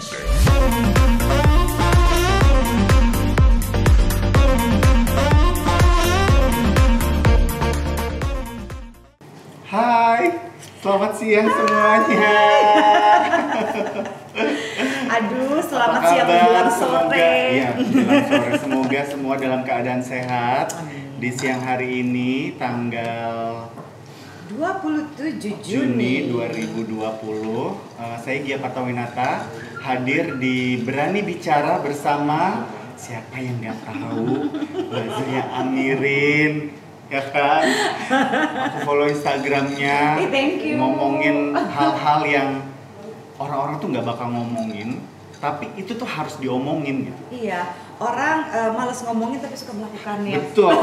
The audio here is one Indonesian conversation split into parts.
Hai, selamat siang semuanya. Aduh, selamat siang menjelang sore. Iya, menjelang sore. Semoga semua dalam keadaan sehat. Di siang hari ini tanggal 27 Juni 2020, saya Gia Partawinata hadir di Berani Bicara bersama siapa yang nggak tahu, Mbak Zaya Amirin, ya kan? Aku follow Instagramnya, ngomongin hal-hal yang orang-orang tuh nggak bakal ngomongin, tapi itu tuh harus diomongin gitu. Iya, orang malas ngomongin tapi suka melakukannya. Betul.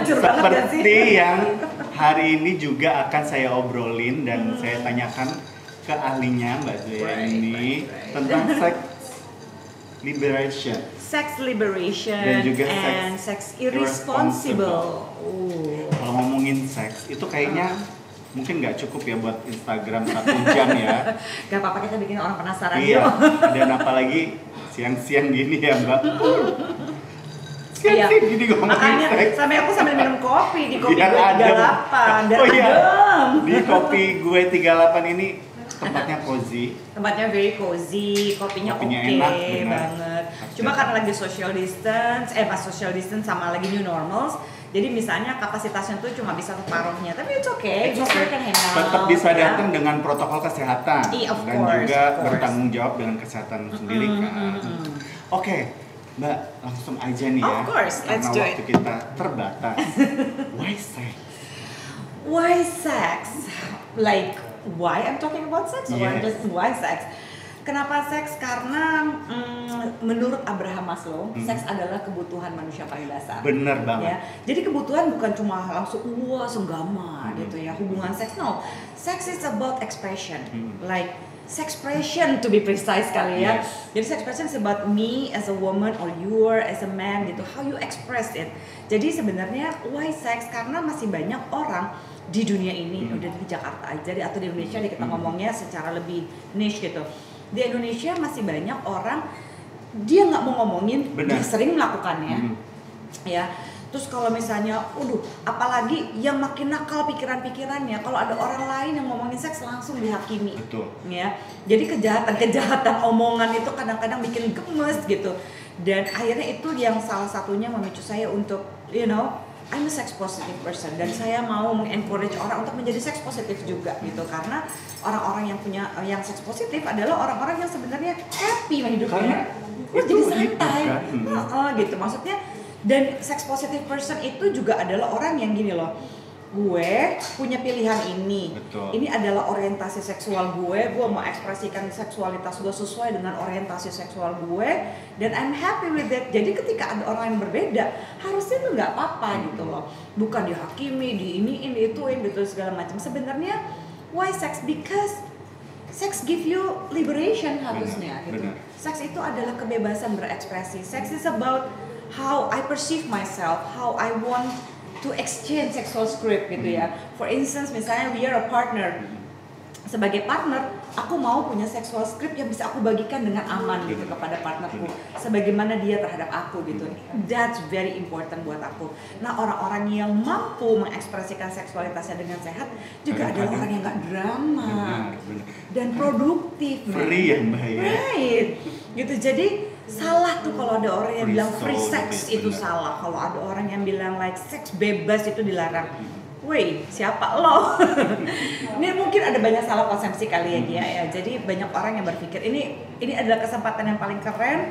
Seperti sih? yang hari ini juga akan saya obrolin dan saya tanyakan ke ahlinya Mbak Zaya ini tentang sex liberation. Sex liberation Dan juga sex irresponsible. Kalau ngomongin seks itu kayaknya mungkin nggak cukup ya buat Instagram 1 jam ya. Gak apa-apa, kita bikin orang penasaran. Iya. Dan apalagi siang-siang gini ya Mbak. Iya. Gini Makanya seks. aku sambil minum kopi di kopi Biar gue adem. 38 dan Oh iya. adem. Di kopi gue 38 ini tempatnya cozy. Tempatnya very cozy, kopinya oke enak, benar. banget. Cuma karena lagi social distance, pas social distance sama lagi new normals, jadi misalnya kapasitasnya tuh cuma bisa separuhnya, tapi it's okay, just can hang out. Tetap bisa ya. datang dengan protokol kesehatan Of dan course, juga of course. bertanggung jawab dengan kesehatan sendiri kan. Oke, Mbak, langsung aja nih ya. Of course, let's karena do waktu it. kita terbatas. Why sex? Why sex? Like why I'm talking about sex or Yes. just why sex? Kenapa seks? Karena menurut Abraham Maslow, seks adalah kebutuhan manusia paling dasar. Bener banget. Ya, jadi kebutuhan bukan cuma langsung wah senggama gitu ya hubungan seks. No, sex is about expression, like sexpression to be precise kali ya. Yes. Jadi sexpression is about me as a woman or you are as a man gitu, how you express it. Jadi sebenarnya why sex? Karena masih banyak orang di dunia ini, udah di Jakarta aja atau di Indonesia kita ngomongnya secara lebih niche gitu. Di Indonesia masih banyak orang dia nggak mau ngomongin, dia sering melakukannya, ya. Terus kalau misalnya, apalagi yang makin nakal pikiran-pikirannya, kalau ada orang lain yang ngomongin seks langsung dihakimi, Betul. ya. Jadi kejahatan omongan itu kadang-kadang bikin gemes gitu, dan akhirnya itu yang salah satunya memicu saya untuk, I'm a sex positive person dan saya mau mengencourage orang untuk menjadi sex positif juga gitu, karena orang-orang yang sex positif adalah orang-orang yang sebenarnya happy hidupnya, jadi santai, gitu maksudnya. Dan sex positive person itu juga adalah orang yang gini loh, gue punya pilihan ini. Betul. Ini adalah orientasi seksual gue mau ekspresikan seksualitas gue sesuai dengan orientasi seksual gue dan I'm happy with it. Jadi ketika ada orang yang berbeda, harusnya itu nggak apa-apa gitu loh, bukan dihakimi, diiniin, ituin gitu segala macam. Sebenarnya why sex? Because sex give you liberation harusnya gitu. Seks itu adalah kebebasan berekspresi. Sex is about how I perceive myself, how I want to exchange sexual script gitu ya. For instance, misalnya we are a partner. Sebagai partner, aku mau punya sexual script yang bisa aku bagikan dengan aman gitu kepada partnerku, sebagaimana dia terhadap aku gitu. That's very important buat aku. Nah, orang-orang yang mampu mengekspresikan seksualitasnya dengan sehat juga adalah orang yang gak drama dan produktif. Free ya Mbak ya. Right. Gitu. Jadi salah tuh kalau ada orang yang bilang free sex itu salah. Kalau ada orang yang bilang like seks bebas itu dilarang. Woi, siapa lo? Ini mungkin ada banyak salah konsepsi kali ya dia ya. Jadi banyak orang yang berpikir ini adalah kesempatan yang paling keren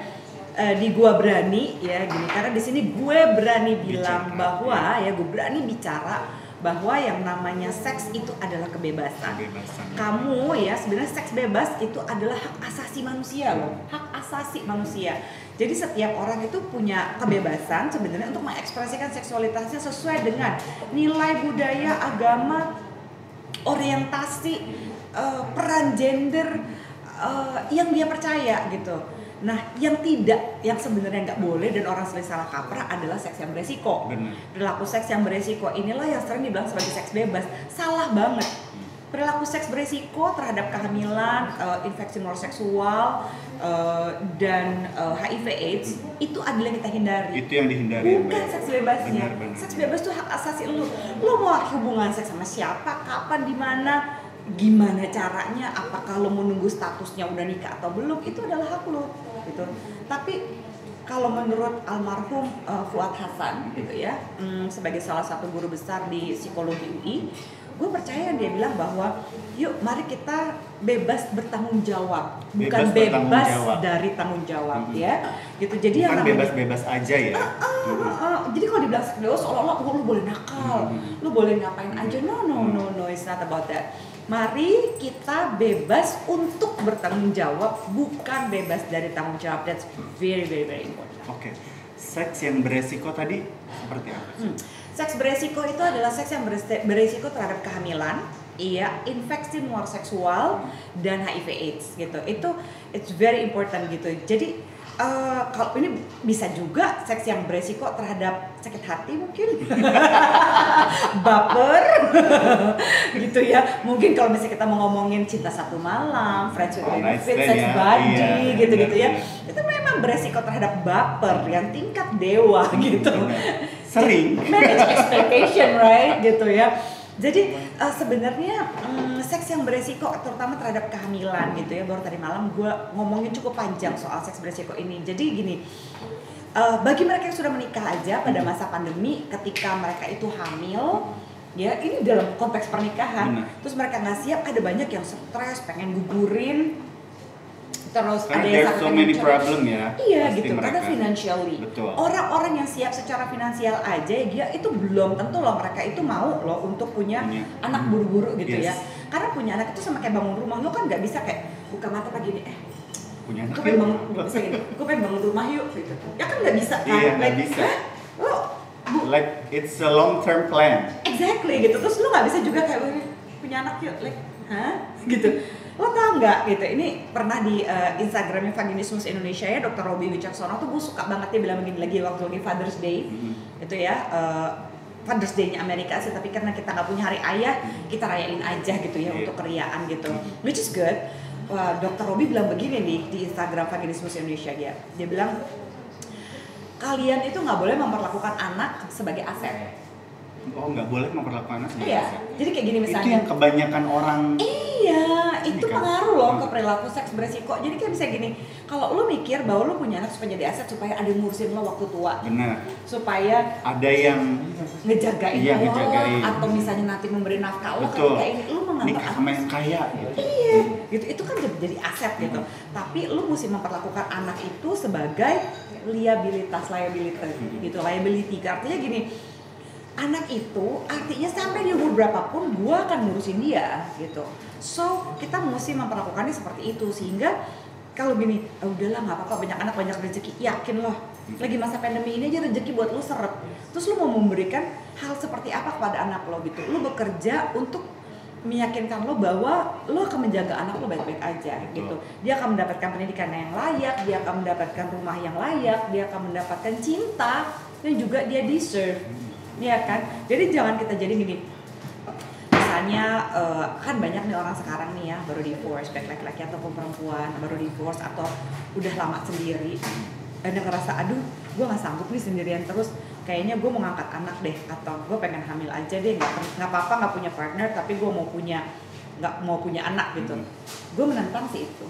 di gua berani ya gini, karena di sini gue berani bilang bahwa ya gue berani bicara bahwa yang namanya seks itu adalah kebebasan. Kamu ya sebenarnya seks bebas itu adalah hak asasi manusia loh, hak asasi manusia. Jadi setiap orang itu punya kebebasan sebenarnya untuk mengekspresikan seksualitasnya sesuai dengan nilai budaya, agama, orientasi, peran gender yang dia percaya gitu. Nah, yang tidak, yang sebenarnya nggak boleh dan orang sering salah kaprah adalah seks yang beresiko. Perilaku seks yang beresiko inilah yang sering dibilang sebagai seks bebas. Salah banget. perilaku seks beresiko terhadap kehamilan, infeksi menular seksual, dan HIV/AIDS itu adalah yang kita hindari. Itu yang dihindari. Bukan seks bebasnya. Benar. Seks bebas itu hak asasi lu. Lu mau hubungan seks sama siapa, kapan, di mana, gimana caranya, apakah lu mau nunggu statusnya udah nikah atau belum, itu adalah hak lu gitu. Tapi kalau menurut almarhum Fuad Hasan gitu ya, sebagai salah satu guru besar di psikologi UI, gue percaya dia bilang bahwa yuk mari kita bebas bertanggung jawab, bukan bebas dari tanggung jawab ya gitu. Jadi bukan yang bebas-bebas aja ya. Jadi kalau dibilang seks bebas seolah-olah lu boleh nakal, lu boleh ngapain aja. No, it's not about that. Mari kita bebas untuk bertanggung jawab, bukan bebas dari tanggung jawab. That's very important. Oke. Seks yang beresiko tadi seperti apa? Seks beresiko itu adalah seks yang beresiko terhadap kehamilan, iya, infeksi menular seksual, dan HIV/AIDS gitu. Itu it's very important gitu. Jadi kalau ini bisa juga seks yang beresiko terhadap sakit hati mungkin, baper, gitu ya. Mungkin kalau misalnya kita mau ngomongin cinta satu malam, friends with benefit, sex buddy, gitu-gitu ya. Itu memang beresiko terhadap baper yang tingkat dewa gitu. Sering. Manage expectation, right? Gitu ya. Jadi sebenarnya seks yang beresiko terutama terhadap kehamilan gitu ya, baru tadi malam gue ngomongin cukup panjang soal seks beresiko ini. Jadi gini, bagi mereka yang sudah menikah aja pada masa pandemi, ketika mereka itu hamil, ya ini dalam konteks pernikahan, terus mereka nggak siap, ada banyak yang stres, pengen gugurin, terus karena ada yang so many problem ya. Iya gitu, karena financially. Betul. Orang-orang yang siap secara finansial aja, dia itu belum tentu loh mereka itu mau loh untuk punya anak buru-buru gitu ya. Karena punya anak itu sama kayak bangun rumah, lo kan nggak bisa kayak buka mata pagi ini, punya anak gue pengen bangun, bisa gini, gue pengen bangun rumah yuk gitu. Ya kan nggak bisa kan? Iya nggak bisa. Like it's a long term plan. Exactly gitu, terus lo nggak bisa juga kayak punya anak yuk, like, gitu. Lo tau nggak gitu, ini pernah di Instagramnya Vaginismus Indonesia ya, Dr. Robi Wicaksono tuh gue suka banget dia bilang begini lagi waktu lagi Father's Day itu ya, Father's Day-nya Amerika sih, tapi karena kita nggak punya hari ayah, kita rayain aja gitu ya untuk keriaan gitu, which is good. Dr. Robi bilang begini nih di Instagram Vaginismus Indonesia, dia bilang kalian itu nggak boleh memperlakukan anak sebagai aset. Oh, nggak boleh memperlakukan anak sebagai aset. Jadi kayak gini misalnya. Itu yang kebanyakan orang. Iya, itu pengaruh loh ke perilaku seks beresiko. Jadi kayak bisa gini, kalau lo mikir bahwa lo punya anak supaya jadi aset, supaya ada yang ngurusin lo waktu tua. Benar. Supaya ada yang ngejagain lo, atau misalnya nanti memberi nafkah lo, kayak ini lo menganggap sama yang kaya gitu. Iya, gitu. Itu kan jadi aset gitu. Tapi lo mesti memperlakukan anak itu sebagai liability gitu, liability. Artinya gini, anak itu artinya sampai di umur berapapun gue akan ngurusin dia gitu. So kita mesti memperlakukannya seperti itu, sehingga kalau gini, udahlah nggak apa-apa, banyak anak banyak rezeki. Yakin loh, lagi masa pandemi ini aja rezeki buat lo seret. Terus lo mau memberikan hal seperti apa kepada anak lo gitu? Lo bekerja untuk meyakinkan lo bahwa lo akan menjaga anak lo baik-baik aja gitu. Dia akan mendapatkan pendidikan yang layak, dia akan mendapatkan rumah yang layak, dia akan mendapatkan cinta dan juga dia deserve. Iya kan, jadi jangan kita jadi gini. Misalnya kan banyak nih orang sekarang nih ya, baru divorce, baik laki-laki ataupun perempuan, baru divorce atau udah lama sendiri, dan ngerasa aduh gue nggak sanggup nih sendirian terus, kayaknya gue mau ngangkat anak deh, atau gue pengen hamil aja deh, nggak apa-apa nggak punya partner tapi gue nggak mau punya anak gitu. Gue menentang sih itu.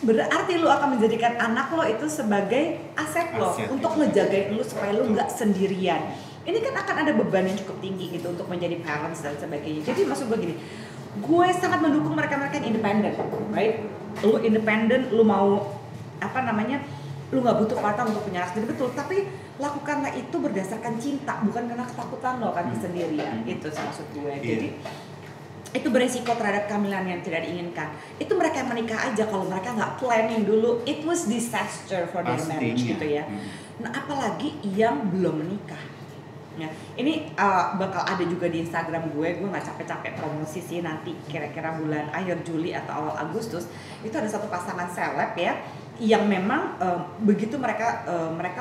Berarti lu akan menjadikan anak lo itu sebagai aset lo untuk ngejagain lu supaya lu nggak sendirian. Ini kan akan ada beban yang cukup tinggi gitu untuk menjadi parents dan sebagainya. Jadi maksud gue gini, gue sangat mendukung mereka-mereka yang independen, right? Lu independen, lu mau lu nggak butuh partner untuk punya anak sendiri, betul. Tapi lakukanlah itu berdasarkan cinta, bukan karena ketakutan lo akan kesendirian. Itu maksud gue. Jadi itu beresiko terhadap kehamilan yang tidak diinginkan. Itu mereka yang menikah aja, kalau mereka nggak planning dulu, it was disaster for their marriage gitu ya. Nah apalagi yang belum menikah. Ya, ini bakal ada juga di Instagram gue nggak capek-capek promosi sih, nanti kira-kira bulan akhir Juli atau awal Agustus itu ada satu pasangan seleb ya, yang memang begitu mereka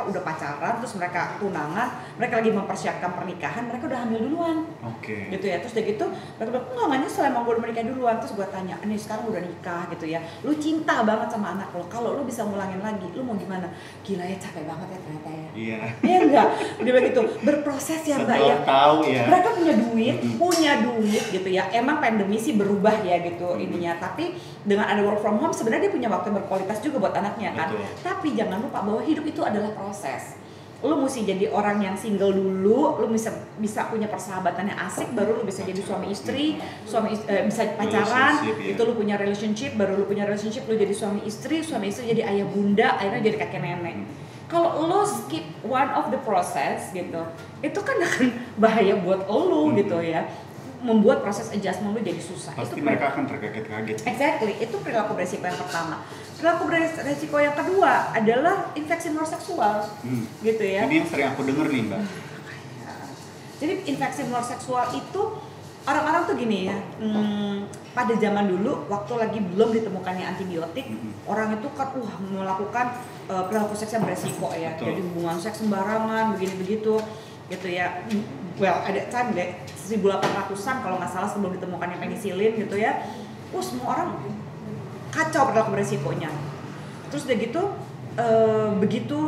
udah pacaran, terus mereka tunangan, mereka lagi mempersiapkan pernikahan, mereka udah hamil duluan. Oke. Gitu ya. Terus udah gitu mereka bilang, enggak nyesel emang gue udah menikah duluan. Terus gue tanya, nih sekarang udah nikah gitu ya, lu cinta banget sama anak lo, kalau lu bisa ngulangin lagi, lu mau gimana? Gila ya, capek banget ya ternyata ya. Iya. Iya enggak? Dia begitu, berproses ya Mbak ya. Tahu ya. Mereka punya duit gitu ya. Emang pandemi sih berubah ya gitu ininya, tapi dengan ada work from home sebenarnya dia punya waktu berkualitas juga buat anaknya kan. Betul. Tapi jangan lupa bahwa hidup itu adalah proses. Lu mesti jadi orang yang single dulu, lu bisa punya persahabatan yang asik, baru lu bisa jadi suami istri, bisa pacaran, itu lu punya relationship, baru lu punya relationship, lu jadi suami istri jadi ayah bunda, akhirnya jadi kakek nenek. Kalau lu skip one of the process gitu, itu kan akan bahaya buat lu gitu ya. Membuat proses adjustment lu jadi susah. Pasti itu mereka akan terkaget-kaget. Exactly, itu perilaku beresiko yang pertama. Perilaku beresiko yang kedua adalah infeksi menular seksual, gitu ya. Ini yang sering aku denger nih Mbak. Jadi infeksi menular seksual itu orang-orang tuh gini ya, pada zaman dulu waktu lagi belum ditemukannya antibiotik, orang itu kan melakukan perilaku seks yang beresiko ya. Betul. Jadi hubungan seks sembarangan, begini-begitu gitu ya. Well, ada time deh 1800-an kalau nggak salah sebelum ditemukannya penisilin gitu ya. Semua orang kacau perilaku beresikonya. Terus udah gitu begitu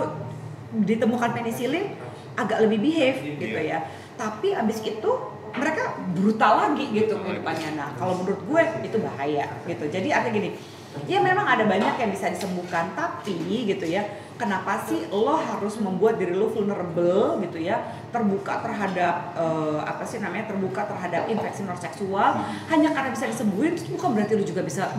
ditemukan penisilin agak lebih behave gitu ya. Tapi abis itu mereka brutal lagi gitu kehidupannya. Nah kalau menurut gue itu bahaya gitu. Jadi artinya gini, ya memang ada banyak yang bisa disembuhkan, tapi gitu ya, kenapa sih lo harus membuat diri lo vulnerable gitu ya, terbuka terhadap terbuka terhadap infeksi menular seksual hanya karena bisa disembuhin, itu bukan berarti lo juga bisa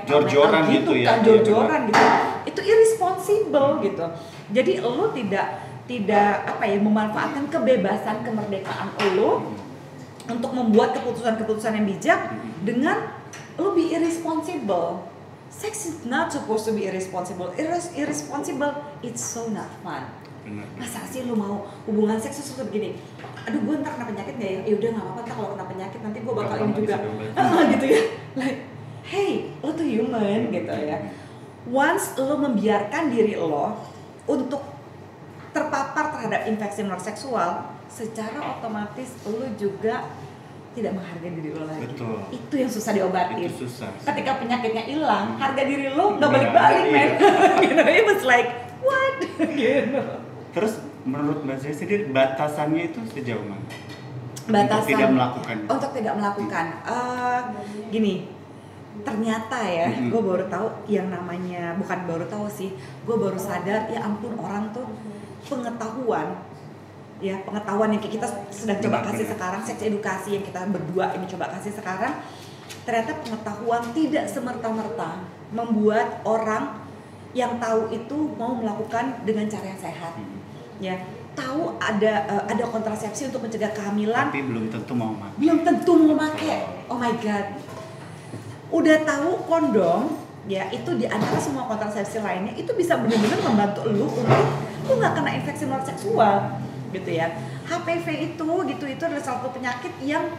jor-joran gitu ya, jor-joran gitu. Itu irresponsible gitu. Jadi lo tidak memanfaatkan kebebasan kemerdekaan lo untuk membuat keputusan-keputusan yang bijak dengan lo be irresponsible. Sex is not supposed to be irresponsible. Irresponsible, it's so not fun. Benar. Masa sih lu mau hubungan seks sesuatu begini? Aduh, gue ntar kena penyakit nggak ya? Ya udah nggak apa-apa, ntar kalau kena penyakit nanti gue bakal ini juga. Gitu ya. Like, hey, lo tuh human gitu ya. Once lo membiarkan diri lo untuk terpapar terhadap infeksi menular seksual, secara otomatis lo juga tidak menghargai diri lo lagi. Betul. Itu yang susah diobatin. Itu susah. Ketika penyakitnya hilang, harga diri lo nggak balik-balik, men. You know, it was like what? Gitu. Terus menurut Mbak Zia sendiri batasannya itu sejauh mana? Batasan untuk tidak melakukan. Untuk tidak melakukan. Gini, ternyata ya, gue baru tahu yang namanya, bukan baru tahu sih, gue baru sadar ya ampun orang tuh pengetahuan yang kita sedang coba kasih sekarang, seks edukasi yang kita berdua ini coba kasih sekarang, ternyata pengetahuan tidak semerta-merta membuat orang yang tahu itu mau melakukan dengan cara yang sehat. Ya, tahu ada kontrasepsi untuk mencegah kehamilan, tapi belum tentu mau pakai. Oh my god. Udah tahu kondom, ya itu di antara semua kontrasepsi lainnya itu bisa benar-benar membantu lu untuk lu nggak kena infeksi menular seksual. Gitu ya. HPV itu adalah salah satu penyakit yang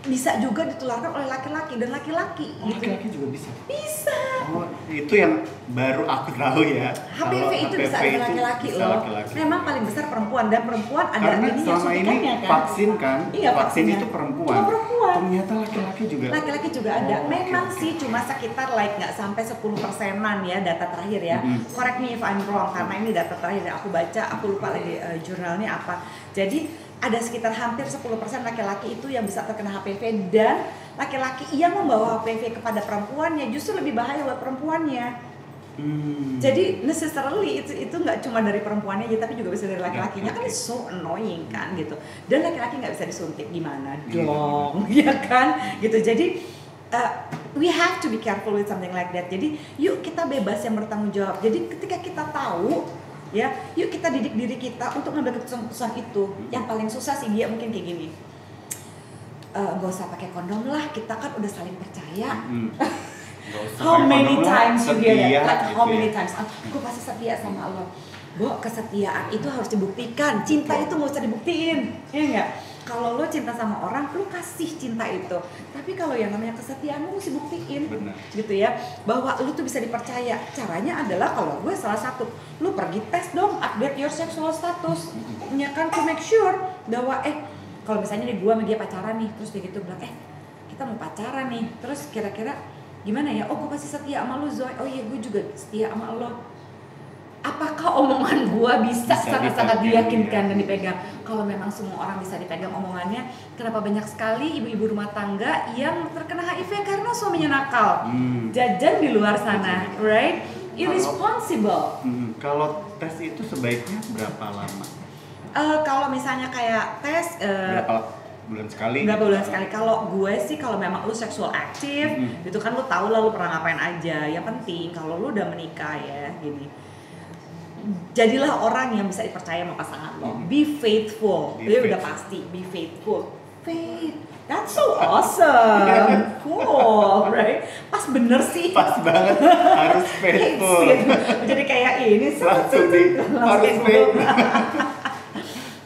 bisa juga ditularkan oleh laki-laki dan laki-laki. Oh, gitu. Laki-laki juga bisa. Bisa. Oh, itu yang baru aku tahu ya. HPV itu bisa ada laki-laki loh. Memang paling besar perempuan, dan perempuan ada karena ini selama ini kan? vaksin kan. Iya, vaksin itu perempuan. Cuma perempuan. Ternyata laki-laki juga. Laki-laki juga ada. Oh, memang okay. sih cuma sekitar nggak sampai 10%-an ya data terakhir ya. Correct me if I'm wrong karena ini data terakhir yang aku baca, aku lupa lagi jurnalnya apa. Jadi ada sekitar hampir 10% laki-laki itu yang bisa terkena HPV, dan laki-laki yang membawa HPV kepada perempuannya justru lebih bahaya buat perempuannya. Jadi necessarily itu nggak cuma dari perempuannya aja, tapi juga bisa dari laki-lakinya. Kan it's so annoying kan gitu. Dan laki-laki nggak bisa disuntik, gimana dong, ya kan gitu. Jadi we have to be careful with something like that. Jadi yuk kita bebas yang bertanggung jawab. Jadi ketika kita tahu, ya, yuk kita didik diri kita untuk ngambil keputusan itu. Yang paling susah sih dia mungkin kayak gini. Gak usah pakai kondom lah, kita kan udah saling percaya. How many times you hear that? Like how many times? Gue pasti setia sama Allah. Kesetiaan itu harus dibuktikan. Cinta itu nggak usah dibuktiin, ya nggak? Kalau lo cinta sama orang, lo kasih cinta itu. Tapi kalau yang namanya kesetiaan lu mesti buktiin. Benar. Gitu ya, bahwa lu tuh bisa dipercaya. Caranya adalah kalau gue salah satu, lu pergi tes dong, update your sexual status. Ya kan, to make sure bahwa kalau misalnya nih gue sama dia pacaran nih, terus dia gitu bilang kita mau pacaran nih, terus kira-kira gimana ya? Oh, gue pasti setia sama lu, Zoe. Oh iya, gue juga setia sama lo. Apakah omongan gue bisa sangat-sangat diyakinkan dan dipegang? Kalau memang semua orang bisa dipegang omongannya, kenapa banyak sekali ibu-ibu rumah tangga yang terkena HIV karena suaminya nakal, jajan di luar sana, right? Irresponsible. Kalau tes itu sebaiknya berapa lama? Kalau misalnya kayak tes berapa bulan sekali? Berapa bulan sekali? Kalau gue sih, kalau memang lu seksual aktif, itu kan lu tahu lah lu pernah ngapain aja. Yang penting kalau lu udah menikah ya, gini. Jadilah orang yang bisa dipercaya sama pasangan lo. Be faithful. Dia udah pasti be faithful. Faith. That's so awesome. Cool, right? Pas bener sih. Pas banget. Harus faithful. Jadi kayak ini langsung harus faithful.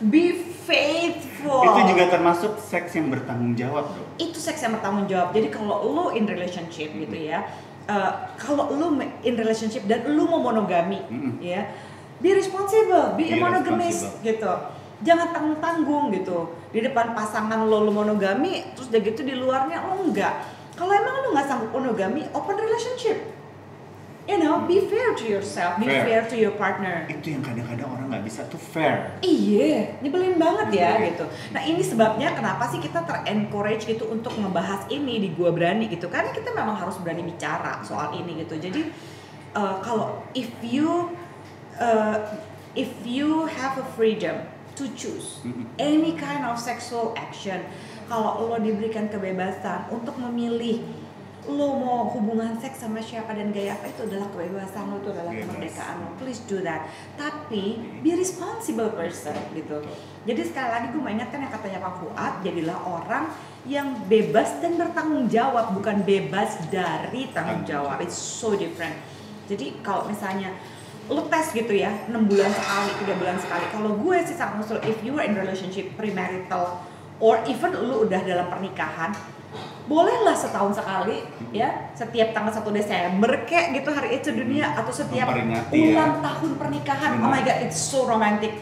Be faithful. Itu juga termasuk seks yang bertanggung jawab, bro. Itu seks yang bertanggung jawab. Jadi kalau lo in relationship gitu ya, kalau lu in relationship dan lu mau monogami, ya, be responsible, be monogamous gitu. Jangan tanggung-tanggung gitu. Di depan pasangan lo monogami, terus udah gitu di luarnya lo enggak. Kalau emang lu nggak sanggup monogami, open relationship. You know, be fair to yourself, be fair to your partner. Itu yang kadang-kadang orang nggak bisa tuh fair. Iya, nyebelin banget ya gitu. Nah ini sebabnya kenapa sih kita ter-encourage gitu untuk ngebahas ini di Gua Berani gitu. Karena kita memang harus berani bicara soal ini gitu. Jadi kalau if you have a freedom to choose any kind of sexual action, kalau lo diberikan kebebasan untuk memilih lo mau hubungan seks sama siapa dan gaya apa, itu adalah kebebasan lo, itu adalah kemerdekaan lo. Please do that. Tapi be responsible person gitu. Jadi sekali lagi gue mau ingatkan yang katanya Pak Fuad, jadilah orang yang bebas dan bertanggung jawab, bukan bebas dari tanggung jawab. It's so different. Jadi kalau misalnya lo tes gitu ya, 6 bulan sekali, 3 bulan sekali. Kalau gue sih sangat usul, if you are in relationship premarital or even lo udah dalam pernikahan, bolehlah setahun sekali ya, setiap tanggal 1 Desember kayak gitu hari itu dunia, atau setiap ulang tahun pernikahan. Oh my god, it's so romantic.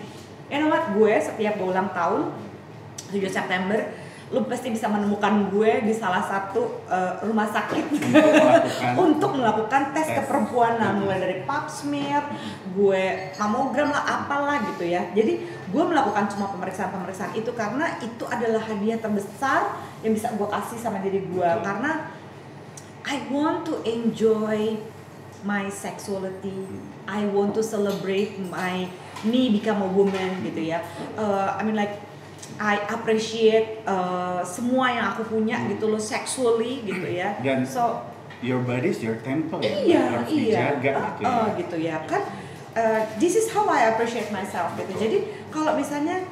You know what, gue setiap ulang tahun 7 September lu pasti bisa menemukan gue di salah satu rumah sakit untuk melakukan tes keperempuanan, mulai dari pap smear, gue mamogram lah, apalah gitu ya. Jadi gue melakukan semua pemeriksaan itu karena itu adalah hadiah terbesar yang bisa gue kasih sama diri gue. Karena I want to enjoy my sexuality, I want to celebrate me become a woman gitu ya. I mean like I appreciate semua yang aku punya gitu loh, sexually gitu ya. Dan so your body is your temple ya, harus dijaga gitu ya. Gitu ya kan. This is how I appreciate myself gitu. Jadi kalau misalnya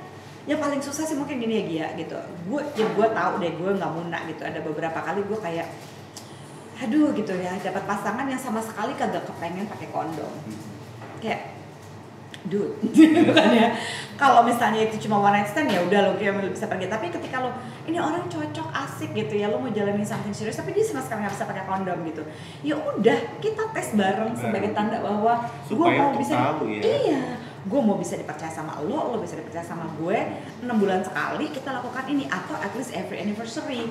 yang paling susah sih mungkin gini ya Gia gitu. Gue tahu deh gue nggak muna gitu. Ada beberapa kali gue kayak aduh gitu ya, dapat pasangan yang sama sekali kagak kepengen pakai kondom. Kayak dude, bukan ya. Kalau misalnya itu cuma one night stand ya udah lo kayak bisa pergi. Tapi ketika lo ini orang cocok, asik gitu ya, lo mau jalanin something serius, tapi dia sama sekali nggak bisa pakai kondom gitu. Ya udah, kita tes bareng sebagai tanda bahwa gue mau bisa, iya, gue mau bisa dipercaya sama lo bisa dipercaya sama gue. 6 bulan sekali kita lakukan ini, atau at least every anniversary.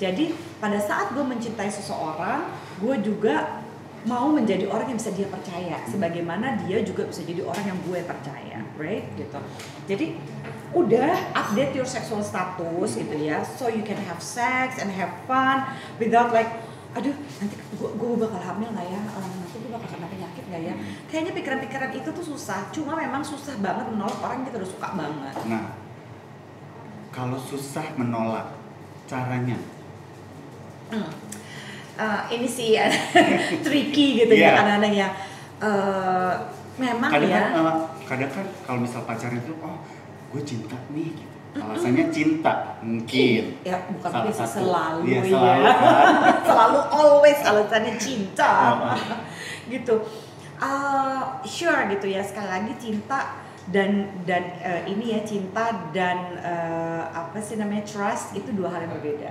Jadi pada saat gue mencintai seseorang, gue juga mau menjadi orang yang bisa dia percaya, sebagaimana dia juga bisa jadi orang yang gue percaya, right? Gitu. Jadi udah update your sexual status gitu ya, so you can have sex and have fun without like, aduh nanti gue bakal hamil nggak ya, nanti gue bakal kena penyakit nggak ya. Kayaknya pikiran-pikiran itu tuh susah, cuma memang susah banget menolak orang yang kita udah suka banget. Nah, kalau susah menolak, caranya? Ini sih ya, tricky gitu ya kadang-kadang ya. Memang kadang kan kalau misal pacaran itu, oh gue cinta nih gitu. Alasannya cinta mungkin. Ya bukan bisa selalu ya. Selalu always alasannya cinta. Gitu. Sure gitu ya, sekali lagi cinta ini ya cinta dan apa sih namanya trust itu dua hal yang berbeda.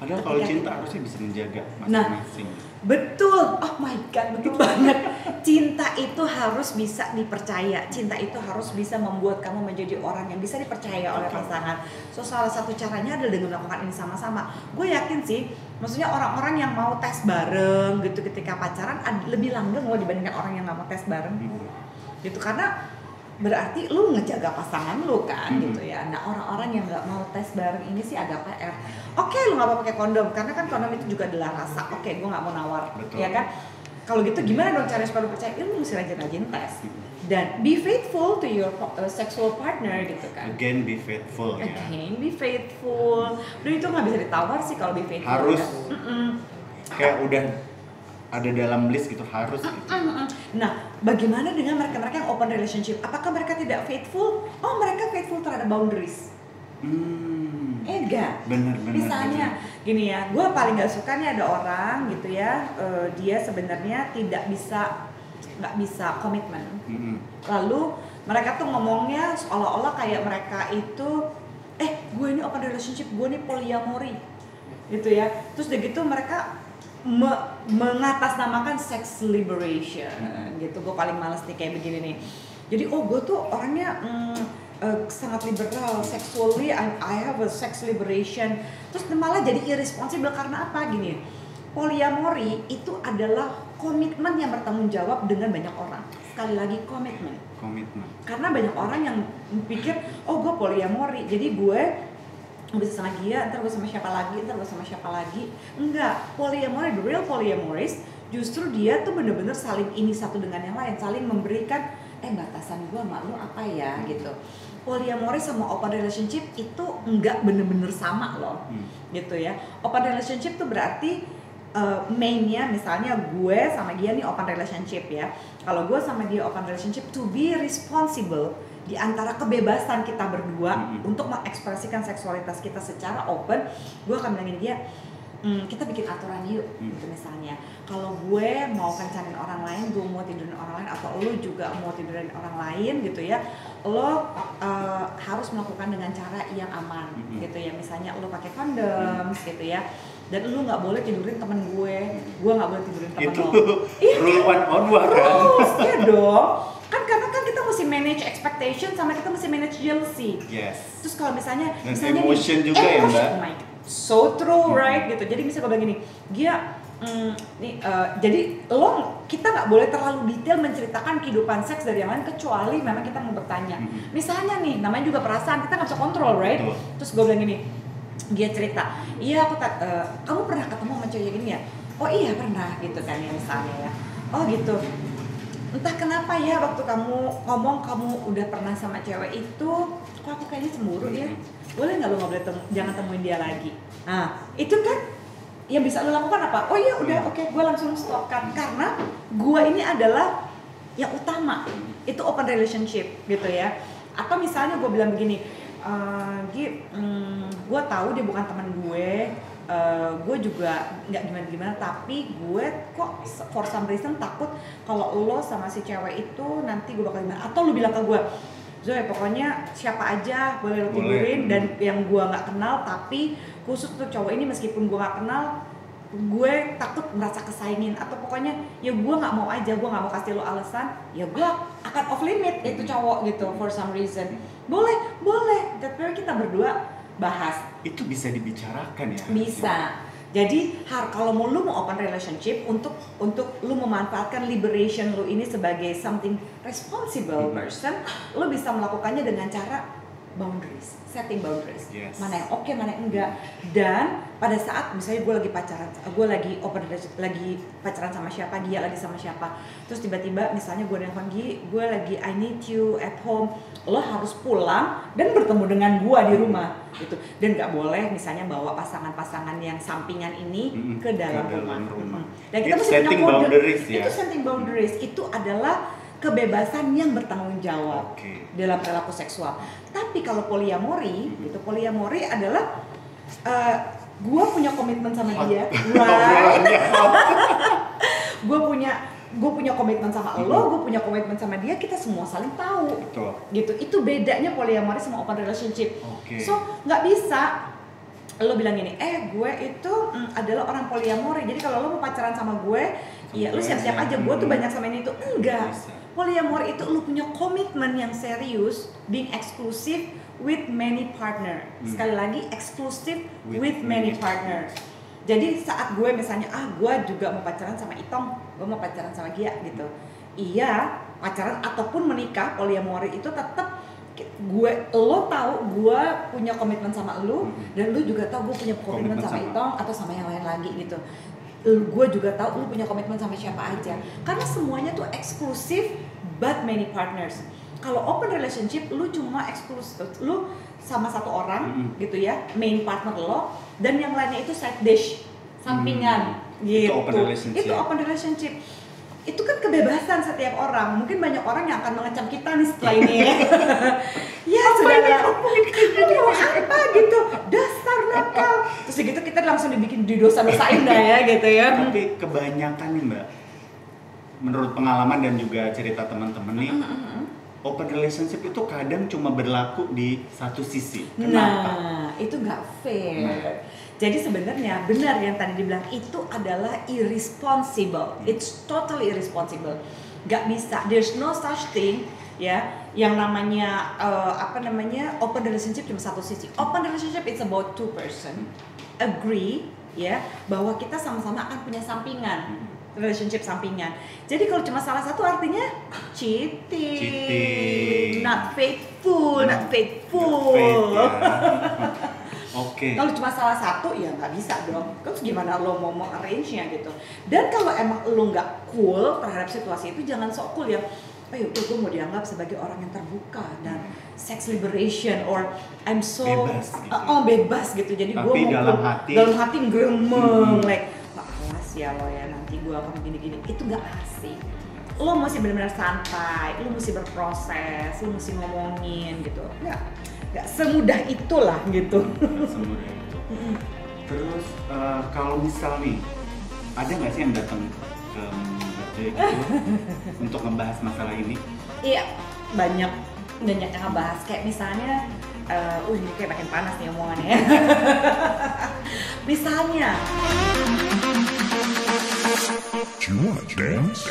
Padahal kalau cinta harusnya bisa menjaga masing-masing. Betul, oh my god, betul banget. Cinta itu harus bisa dipercaya. Cinta itu harus bisa membuat kamu menjadi orang yang bisa dipercaya oleh pasangan. So salah satu caranya adalah dengan melakukan ini sama-sama. Gue yakin sih, maksudnya orang-orang yang mau tes bareng gitu ketika pacaran lebih langgeng loh dibandingkan orang yang nggak mau tes bareng. Gitu, karena berarti lu ngejaga pasangan lu kan gitu ya. Nah orang-orang yang nggak mau tes bareng ini sih agak PR. Oke, lu nggak mau pakai kondom karena kan kondom itu juga adalah rasa. Oke, gue nggak mau nawar. Betul. Ya kan. Kalau gitu gimana dong cara supaya lu percaya? Lu mesti rajin-rajin tes dan be faithful to your sexual partner gitu kan. Again be faithful ya. Again be faithful. Udah itu nggak bisa ditawar sih kalau be faithful. Harus. Kayak udah ada dalam list gitu, harus gitu. Nah, bagaimana dengan mereka-mereka yang open relationship? Apakah mereka tidak faithful? Oh, mereka faithful terhadap boundaries. Enggak. Bener. Misalnya, gini ya, gue paling gak suka nih ada orang gitu ya, dia sebenarnya nggak bisa komitmen. Lalu mereka tuh ngomongnya seolah-olah kayak mereka itu, gue ini open relationship, gue ini polyamory, gitu ya. Terus udah gitu mereka mengatasnamakan sex liberation gitu. Gue paling males nih kayak begini nih. Jadi gue tuh orangnya sangat liberal sexually, I have a sex liberation. Terus malah jadi irresponsible karena apa? Gini, polyamory itu adalah komitmen yang bertanggung jawab dengan banyak orang. Sekali lagi komitmen. Karena banyak orang yang pikir gue polyamory, jadi gue bisa sama dia, ntar gue sama siapa lagi. Enggak, polyamory, the real polyamories justru dia tuh bener-bener saling ini satu dengan yang lain, saling memberikan batasan gue sama lu apa ya gitu. Polyamory sama open relationship itu enggak bener-bener sama loh, gitu ya. Open relationship tuh berarti mainnya misalnya gue sama dia nih open relationship ya. Kalau gue sama dia open relationship, to be responsible di antara kebebasan kita berdua untuk mengekspresikan seksualitas kita secara open, gue akan bilangin dia, kita bikin aturan yuk, gitu misalnya. Kalau gue mau kencanin orang lain, gue mau tidurin orang lain, atau lo juga mau tidurin orang lain gitu ya, lo harus melakukan dengan cara yang aman, gitu ya. Misalnya lo pakai kondom, gitu ya. Dan lu nggak boleh tidurin temen gue nggak boleh tidurin temen itu lo. Rule 101 kan? Iya dong. Kan karena kan kita mesti manage expectation sama kita mesti manage jealousy. Yes. Terus kalau misalnya emotion juga ya Mbak. Oh my God. So true, right? Gitu. Jadi misalnya gue bilang gini, dia jadi kita nggak boleh terlalu detail menceritakan kehidupan seks dari yang lain kecuali memang kita mau bertanya. Misalnya nih, namanya juga perasaan, kita nggak bisa kontrol, right? Terus gue bilang gini, dia cerita, iya kamu pernah ketemu sama cewek gini ya? Oh iya pernah gitu kan ya misalnya ya. Oh gitu. Entah kenapa ya waktu kamu ngomong kamu udah pernah sama cewek itu, kok aku kayaknya cemburu ya. Boleh nggak lu nggak boleh jangan temuin dia lagi. Nah itu kan yang bisa lu lakukan apa? Oh iya udah oke, gue langsung stop kan karena gue ini adalah yang utama. Itu open relationship gitu ya. Atau misalnya gue bilang begini, gue tahu dia bukan teman gue juga nggak gimana-gimana, tapi gue kok for some reason takut kalau lo sama si cewek itu nanti gue bakal gimana. Atau lo bilang ke gue, Zoe pokoknya siapa aja boleh lo tidurin dan yang gue nggak kenal, tapi khusus tuh cowok ini meskipun gue nggak kenal, gue takut merasa kesaingin. Atau pokoknya ya gue nggak mau aja, gue nggak mau kasih lo alasan, ya gue akan off limit itu cowok gitu for some reason. Boleh, tapi kita berdua bahas. Itu bisa dibicarakan ya? Bisa. Jadi kalau lu mau open relationship untuk lu memanfaatkan liberation lu ini sebagai something responsible person, lu bisa melakukannya dengan cara boundaries, setting boundaries. Yes. Mana yang oke, mana yang enggak. Dan pada saat misalnya gue lagi open relationship, lagi pacaran sama siapa, dia lagi sama siapa. Terus tiba-tiba misalnya gue nelfon gue lagi I need you at home. Lo harus pulang dan bertemu dengan gue di rumah gitu. Dan nggak boleh misalnya bawa pasangan-pasangan yang sampingan ini ke dalam rumah. Dan kita mesti punya kode. Itu setting boundaries. Itu adalah kebebasan yang bertanggung jawab dalam perilaku seksual. Tapi kalau polyamory, itu polyamory adalah gue punya komitmen sama dia, right? gue punya komitmen sama lo, gue punya komitmen sama dia, kita semua saling tahu. Betul. Gitu. Itu bedanya polyamory sama open relationship. Oke. So nggak bisa lo bilang gini, gue itu adalah orang polyamory, jadi kalau lo mau pacaran sama gue, ya lo siap-siap aja, gue tuh banyak sama ini itu. Enggak. Polyamory itu lo punya komitmen yang serius, being exclusive with many partner. Sekali lagi, exclusive with many partner. Jadi saat gue misalnya, gue juga mau pacaran sama Itong, gue mau pacaran sama Gia gitu. Iya, pacaran ataupun menikah, polyamory itu tetap lo tahu gue punya komitmen sama lo, dan lo juga tahu gue punya komitmen sama Itong atau sama yang lain lagi gitu. Gue juga tahu lo punya komitmen sama siapa aja. Karena semuanya tuh eksklusif but many partners. Kalau open relationship, lu cuma eksklusif, lu sama satu orang gitu ya, main partner lo, dan yang lainnya itu side dish, sampingan gitu. Itu open relationship. Itu kan kebebasan setiap orang. Mungkin banyak orang yang akan mengecam kita nih setelah ini ya. Ya sudah, kamu apa gitu, dasar nakal. Terus gitu kita langsung dibikin didosa-dosain dah ya gitu ya. Tapi kebanyakan nih Mbak, menurut pengalaman dan juga cerita teman-teman nih, open relationship itu kadang cuma berlaku di satu sisi. Kenapa? Nah, itu nggak fair. Jadi sebenarnya benar yang tadi dibilang, itu adalah irresponsible. It's totally irresponsible. Gak bisa. There's no such thing ya yang namanya open relationship cuma satu sisi. Open relationship it's about two person agree ya bahwa kita sama-sama akan punya sampingan. Relationship sampingan. Jadi kalau cuma salah satu artinya cheating. Not faithful. Not faith, ya. Oke. Kalau cuma salah satu ya nggak bisa dong. Terus gimana lo mau arrange-nya gitu. Dan kalau emang lo nggak cool terhadap situasi itu, jangan sok cool ya. Ayo gue mau dianggap sebagai orang yang terbuka dan sex liberation or I'm so bebas gitu. Bebas gitu. Jadi gue mau dalam hati gremeng like awas ya lo ya, nanti gue akan gini-gini. Itu nggak asik. Lo mesti benar-benar santai, lo mesti berproses, lo mesti ngomongin gitu. Nggak semudah itulah gitu. Nggak semudah itu. Terus kalau misal nih, ada nggak sih yang datang ke Mbak gitu untuk ngebahas masalah ini? Iya, banyak yang ngebahas. Kayak misalnya, ini kayak makin panas nih omongannya. Misalnya, Do you want to dance?